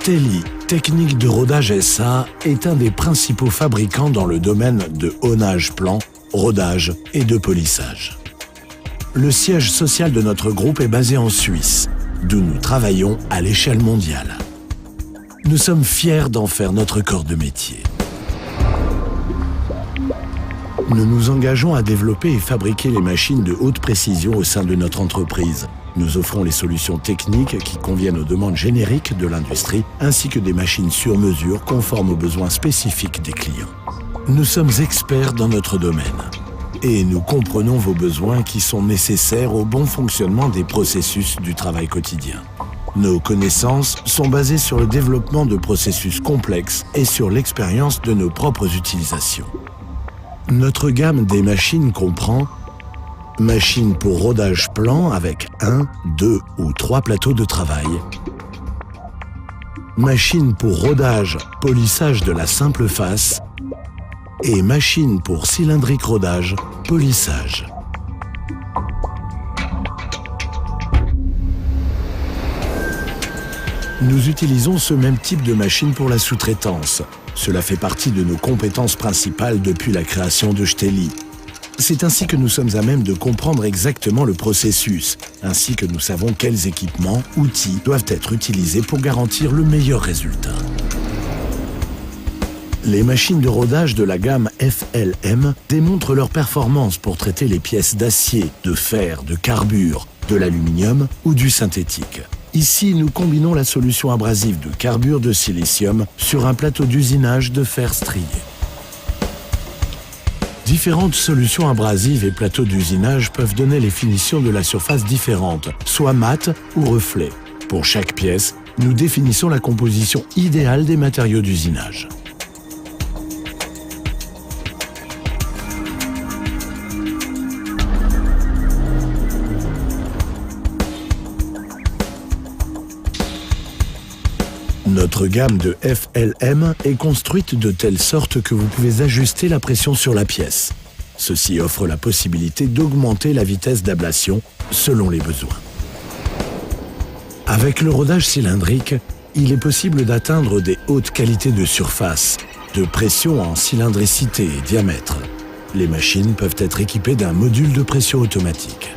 Stelli, Technique de Rodage SA, est un des principaux fabricants dans le domaine de haunage plan, rodage et de polissage. Le siège social de notre groupe est basé en Suisse, d'où nous travaillons à l'échelle mondiale. Nous sommes fiers d'en faire notre corps de métier. Nous nous engageons à développer et fabriquer les machines de haute précision au sein de notre entreprise. Nous offrons les solutions techniques qui conviennent aux demandes génériques de l'industrie, ainsi que des machines sur mesure conformes aux besoins spécifiques des clients. Nous sommes experts dans notre domaine et nous comprenons vos besoins qui sont nécessaires au bon fonctionnement des processus du travail quotidien. Nos connaissances sont basées sur le développement de processus complexes et sur l'expérience de nos propres utilisations. Notre gamme des machines comprend machines pour rodage plan avec 1, 2 ou 3 plateaux de travail, machines pour rodage, polissage de la simple face et machines pour cylindrique rodage, polissage. Nous utilisons ce même type de machine pour la sous-traitance. Cela fait partie de nos compétences principales depuis la création de Stelli. C'est ainsi que nous sommes à même de comprendre exactement le processus, ainsi que nous savons quels équipements, outils doivent être utilisés pour garantir le meilleur résultat. Les machines de rodage de la gamme FLM démontrent leur performance pour traiter les pièces d'acier, de fer, de carbure, de l'aluminium ou du synthétique. Ici, nous combinons la solution abrasive de carbure de silicium sur un plateau d'usinage de fer strié. Différentes solutions abrasives et plateaux d'usinage peuvent donner les finitions de la surface différentes, soit mat ou reflet. Pour chaque pièce, nous définissons la composition idéale des matériaux d'usinage. Notre gamme de FLM est construite de telle sorte que vous pouvez ajuster la pression sur la pièce. Ceci offre la possibilité d'augmenter la vitesse d'ablation selon les besoins. Avec le rodage cylindrique, il est possible d'atteindre des hautes qualités de surface, de pression en cylindricité et diamètre. Les machines peuvent être équipées d'un module de pression automatique.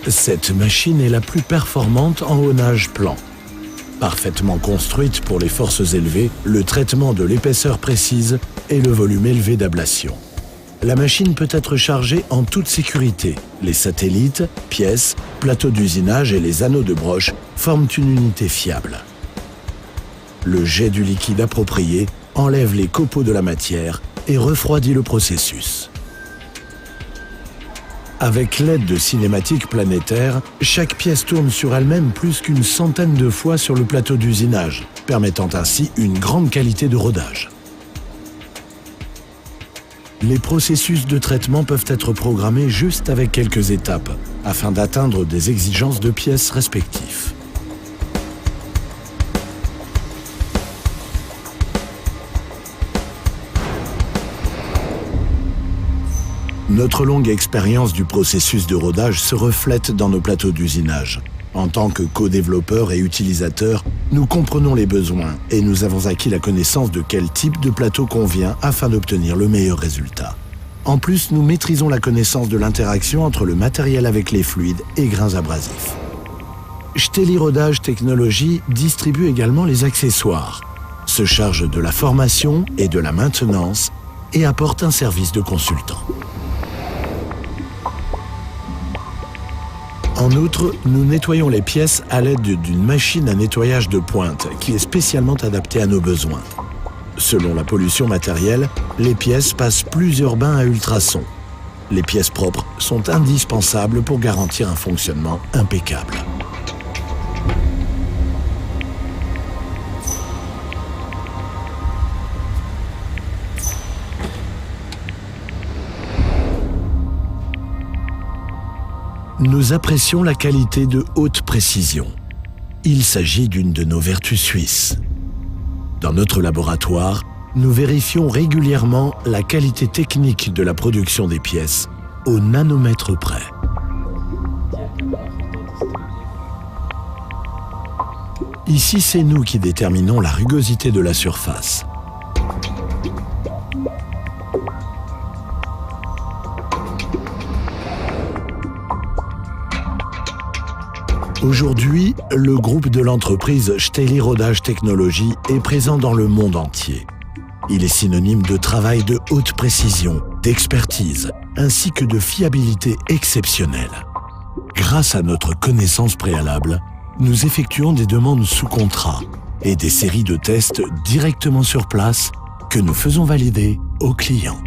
Cette machine est la plus performante en haunage plan. Parfaitement construite pour les forces élevées, le traitement de l'épaisseur précise et le volume élevé d'ablation. La machine peut être chargée en toute sécurité. Les satellites, pièces, plateaux d'usinage et les anneaux de broche forment une unité fiable. Le jet du liquide approprié enlève les copeaux de la matière et refroidit le processus. Avec l'aide de cinématiques planétaires, chaque pièce tourne sur elle-même plus qu'une centaine de fois sur le plateau d'usinage, permettant ainsi une grande qualité de rodage. Les processus de traitement peuvent être programmés juste avec quelques étapes, afin d'atteindre des exigences de pièces respectives. Notre longue expérience du processus de rodage se reflète dans nos plateaux d'usinage. En tant que co-développeurs et utilisateurs, nous comprenons les besoins et nous avons acquis la connaissance de quel type de plateau convient afin d'obtenir le meilleur résultat. En plus, nous maîtrisons la connaissance de l'interaction entre le matériel avec les fluides et grains abrasifs. Stelli Rodage Technologies distribue également les accessoires, se charge de la formation et de la maintenance et apporte un service de consultant. En outre, nous nettoyons les pièces à l'aide d'une machine à nettoyage de pointe qui est spécialement adaptée à nos besoins. Selon la pollution matérielle, les pièces passent plusieurs bains à ultrasons. Les pièces propres sont indispensables pour garantir un fonctionnement impeccable. Nous apprécions la qualité de haute précision. Il s'agit d'une de nos vertus suisses. Dans notre laboratoire, nous vérifions régulièrement la qualité technique de la production des pièces au nanomètre près. Ici, c'est nous qui déterminons la rugosité de la surface. Aujourd'hui, le groupe de l'entreprise Steyli Rodage Technologie est présent dans le monde entier. Il est synonyme de travail de haute précision, d'expertise, ainsi que de fiabilité exceptionnelle. Grâce à notre connaissance préalable, nous effectuons des demandes sous contrat et des séries de tests directement sur place que nous faisons valider aux clients.